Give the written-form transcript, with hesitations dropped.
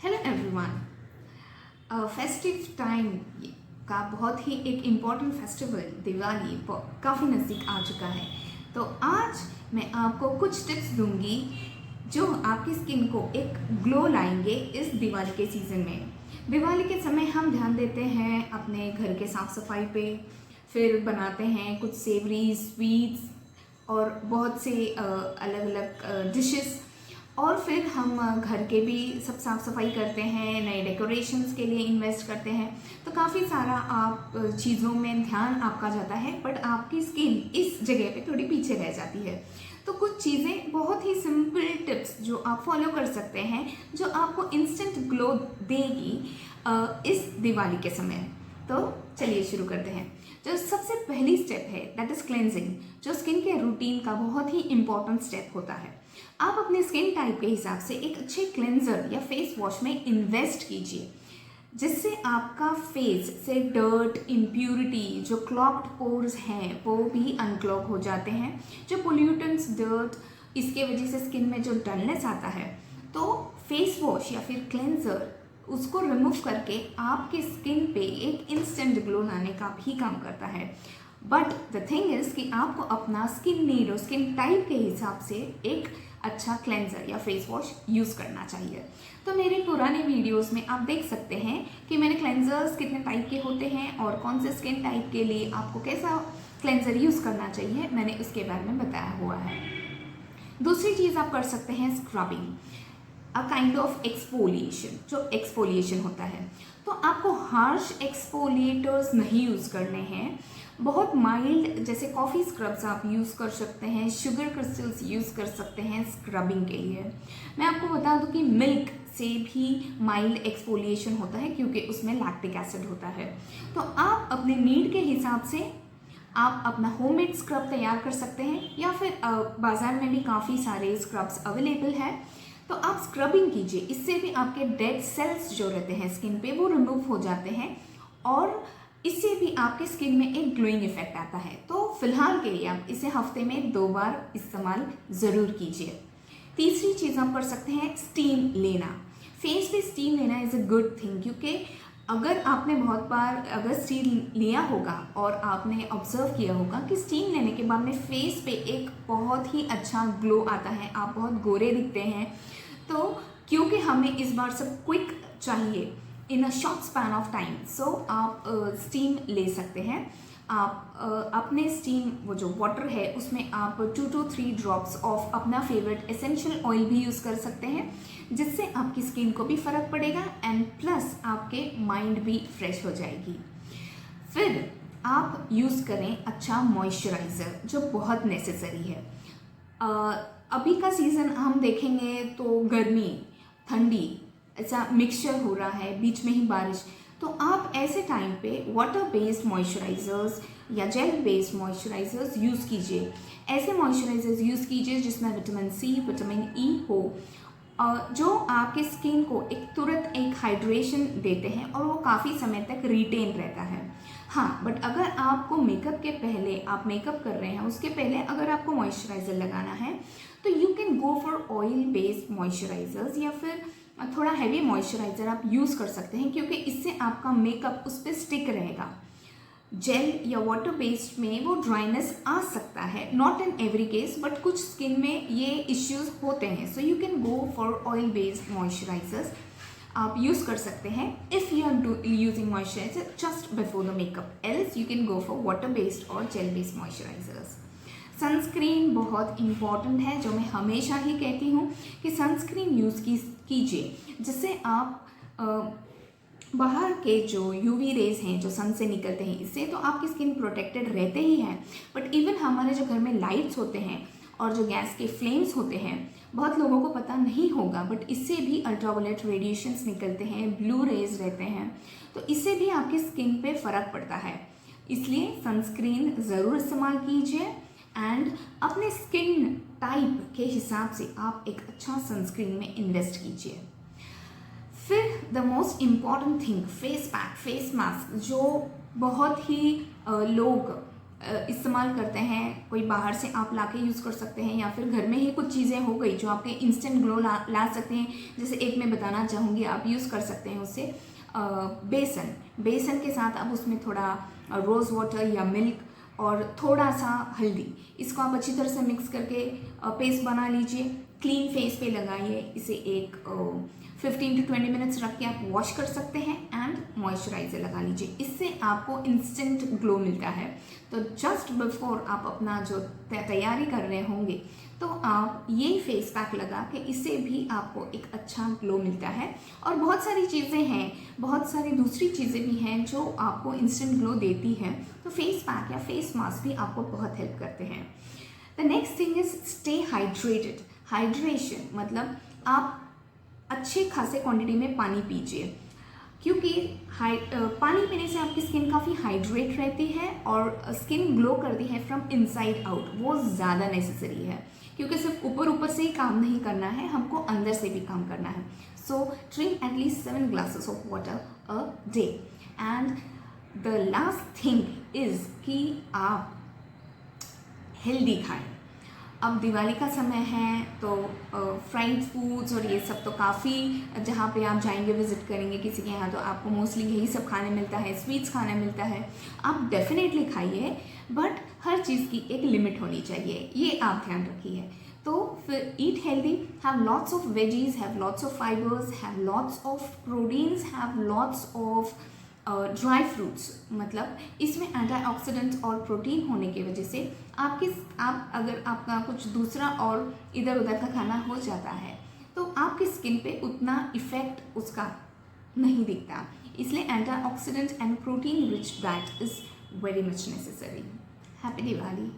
Hello everyone. Festive time का बहुत ही एक इम्पॉर्टेंट फेस्टिवल दिवाली काफ़ी नज़दीक आ चुका है। तो आज मैं आपको कुछ टिप्स दूंगी जो आपकी स्किन को एक ग्लो लाएंगे इस दिवाली के सीज़न में। दिवाली के समय हम ध्यान देते हैं अपने घर के साफ़ सफाई पे, फिर बनाते हैं कुछ सेवरी स्वीट्स और बहुत से अलग अलग डिशेस, और फिर हम घर के भी सब साफ़ सफाई करते हैं, नए डेकोरेशंस के लिए इन्वेस्ट करते हैं। तो काफ़ी सारा आप चीज़ों में ध्यान आपका जाता है, बट आपकी स्किन इस जगह पे थोड़ी पीछे रह जाती है। तो कुछ चीज़ें, बहुत ही सिंपल टिप्स जो आप फॉलो कर सकते हैं, जो आपको इंस्टेंट ग्लो देगी इस दिवाली के समय। तो चलिए शुरू करते हैं। जो सबसे पहली स्टेप है दैट इज़ क्लेंजिंग, जो स्किन के रूटीन का बहुत ही इंपॉर्टेंट स्टेप होता है। आप अपने स्किन टाइप के हिसाब से एक अच्छे क्लेंजर या फेस वॉश में इन्वेस्ट कीजिए, जिससे आपका फेस से डर्ट, इम्प्यूरिटी, जो क्लॉग्ड पोर्स हैं वो भी अनक्लॉग हो जाते हैं। जो पोल्यूटेंट्स, डर्ट, इसके वजह से स्किन में जो डलनेस आता है, तो फेस वॉश या फिर क्लेंजर उसको रिमूव करके आपके स्किन पे एक इंस्टेंट ग्लो लाने का भी काम करता है। बट द थिंग इज़ कि आपको अपना स्किन नीड और स्किन टाइप के हिसाब से एक अच्छा क्लेंजर या फेस वॉश यूज़ करना चाहिए। तो मेरे पुराने वीडियोस में आप देख सकते हैं कि मैंने क्लेंजर्स कितने टाइप के होते हैं और कौन से स्किन टाइप के लिए आपको कैसा क्लेंजर यूज़ करना चाहिए, मैंने उसके बारे में बताया हुआ है। दूसरी चीज़ आप कर सकते हैं scrubbing, a kind of exfoliation. जो एक्सफोलिएशन होता है, तो आपको हार्श एक्सफोलिएटर्स नहीं यूज़ करने हैं। बहुत माइल्ड, जैसे कॉफ़ी स्क्रब्स आप यूज़ कर सकते हैं, शुगर क्रिस्टल्स यूज़ कर सकते हैं स्क्रबिंग के लिए। मैं आपको बता दूं कि मिल्क से भी माइल्ड एक्सफोलिएशन होता है, क्योंकि उसमें लैक्टिक एसिड होता है। तो आप अपने नीड के हिसाब से आप अपना होममेड स्क्रब तैयार कर सकते हैं, या फिर बाज़ार में भी काफ़ी सारे स्क्रब्स अवेलेबल हैं। तो आप स्क्रबिंग कीजिए, इससे भी आपके डेड सेल्स जो रहते हैं स्किन पे वो रिमूव हो जाते हैं, और इससे भी आपके स्किन में एक ग्लोइंग इफेक्ट आता है। तो फिलहाल के लिए आप इसे हफ्ते में 2 बार इस्तेमाल ज़रूर कीजिए। तीसरी चीज़ आप कर सकते हैं स्टीम लेना। फेस पे स्टीम लेना इज़ अ गुड थिंग, क्योंकि अगर आपने बहुत बार अगर स्टीम लिया होगा और आपने ऑब्जर्व किया होगा कि स्टीम लेने के बाद में फेस पे एक बहुत ही अच्छा ग्लो आता है, आप बहुत गोरे दिखते हैं। तो क्योंकि हमें इस बार सब क्विक चाहिए in a short span of time, so आप स्टीम ले सकते हैं। आप अपने स्टीम, वो जो वाटर है उसमें आप 2 to 3 ड्रॉप्स ऑफ अपना फेवरेट एसेंशियल ऑयल भी यूज़ कर सकते हैं, जिससे आपकी स्किन को भी फ़र्क पड़ेगा एंड प्लस आपके माइंड भी फ्रेश हो जाएगी। फिर आप यूज़ करें अच्छा मॉइस्चराइज़र, जो बहुत नेसेसरी है। अभी का सीज़न हम देखेंगे तो गर्मी, ठंडी, ऐसा मिक्सचर हो रहा है, बीच में ही बारिश। तो आप ऐसे टाइम पे वाटर बेस्ड मॉइस्चराइजर्स या जेल बेस्ड मॉइस्चराइजर्स यूज़ कीजिए। ऐसे मॉइस्चराइजर्स यूज़ कीजिए जिसमें विटामिन सी, विटामिन ई हो, जो आपके स्किन को एक तुरंत एक हाइड्रेशन देते हैं और वो काफ़ी समय तक रिटेन रहता है। हाँ, बट अगर आपको मेकअप के पहले, आप मेकअप कर रहे हैं उसके पहले अगर आपको मॉइस्चराइज़र लगाना है, तो you can go for oil based moisturisers, या फिर थोड़ा हैवी मॉइस्चराइज़र आप यूज़ कर सकते हैं, क्योंकि इससे आपका मेकअप उस पर स्टिक रहेगा। जेल या वाटर बेस्ड में वो ड्राइनेस आ सकता है, not in every case, but कुछ स्किन में ये इश्यूज होते हैं। So you can go for oil based moisturisers आप यूज़ कर सकते हैं if you are using moisturiser just before the makeup, else you can go for water based और जेल बेस्ड मॉइस्चराइजर्स। सनस्क्रीन बहुत इंपॉर्टेंट है, जो मैं हमेशा ही कहती हूँ कि सनस्क्रीन यूज़ कीजिए, जिससे आप बाहर के जो यूवी रेज हैं जो सन से निकलते हैं, इससे तो आपकी स्किन प्रोटेक्टेड रहते ही हैं, बट इवन हमारे जो घर में लाइट्स होते हैं और जो गैस के फ्लेम्स होते हैं, बहुत लोगों को पता नहीं होगा, बट इससे भी अल्ट्रावायलेट रेडिएशंस निकलते हैं, ब्लू रेज रहते हैं, तो इससे भी आपकी स्किन पे फ़र्क पड़ता है। इसलिए सनस्क्रीन ज़रूर इस्तेमाल कीजिए एंड अपने स्किन टाइप के हिसाब से आप एक अच्छा सनस्क्रीन में इन्वेस्ट कीजिए। फिर the most important thing, face pack, face mask, जो बहुत ही लोग इस्तेमाल करते हैं, कोई बाहर से आप लाके यूज़ कर सकते हैं, या फिर घर में ही कुछ चीज़ें हो गई जो आपके इंस्टेंट ग्लो ला सकते हैं। जैसे एक मैं बताना चाहूँगी, आप यूज़ कर सकते हैं उससे बेसन के साथ आप उसमें थोड़ा रोज़ वाटर या मिल्क और थोड़ा सा हल्दी, इसको आप अच्छी तरह से मिक्स करके पेस्ट बना लीजिए, क्लीन फेस पे लगाइए। इसे एक 15 to 20 मिनट्स रख के आप वॉश कर सकते हैं एंड मॉइस्चराइज़र लगा लीजिए। इससे आपको इंस्टेंट ग्लो मिलता है। तो जस्ट बिफोर आप अपना जो तैयारी कर रहे होंगे तो आप यही फेस पैक लगा के, इससे भी आपको एक अच्छा ग्लो मिलता है। और बहुत सारी चीज़ें हैं, बहुत सारी दूसरी चीज़ें भी हैं जो आपको इंस्टेंट ग्लो देती हैं। तो फेस पैक या फेस मास्क भी आपको बहुत हेल्प करते हैं। The next thing is stay hydrated. Hydration मतलब आप अच्छे खासे क्वांटिटी में पानी पीजिए, क्योंकि पानी पीने से आपकी स्किन काफ़ी हाइड्रेट रहती है और स्किन ग्लो करती है फ्रॉम इनसाइड आउट। वो ज़्यादा नेसेसरी है, क्योंकि सिर्फ ऊपर ऊपर से ही काम नहीं करना है, हमको अंदर से भी काम करना है। So drink at least 7 glasses of water a day. And the last thing is कि आप हेल्दी खाएं। अब दिवाली का समय है तो फ्राइड फूड्स और ये सब तो काफ़ी, जहाँ पे आप जाएंगे विजिट करेंगे किसी के यहाँ तो आपको मोस्टली यही सब खाने मिलता है, स्वीट्स खाने मिलता है। आप डेफिनेटली खाइए, बट हर चीज़ की एक लिमिट होनी चाहिए, ये आप ध्यान रखिए। तो फिर eat healthy, have lots of veggies, have lots of fibres, have lots of proteins, have lots of dry fruits. मतलब इसमें एंटीऑक्सीडेंट्स और प्रोटीन होने की वजह से आप अगर आपका कुछ दूसरा और इधर उधर का खाना हो जाता है तो आपकी स्किन पे उतना इफेक्ट उसका नहीं दिखता। इसलिए antioxidant and protein rich diet is very much necessary. Happy Diwali.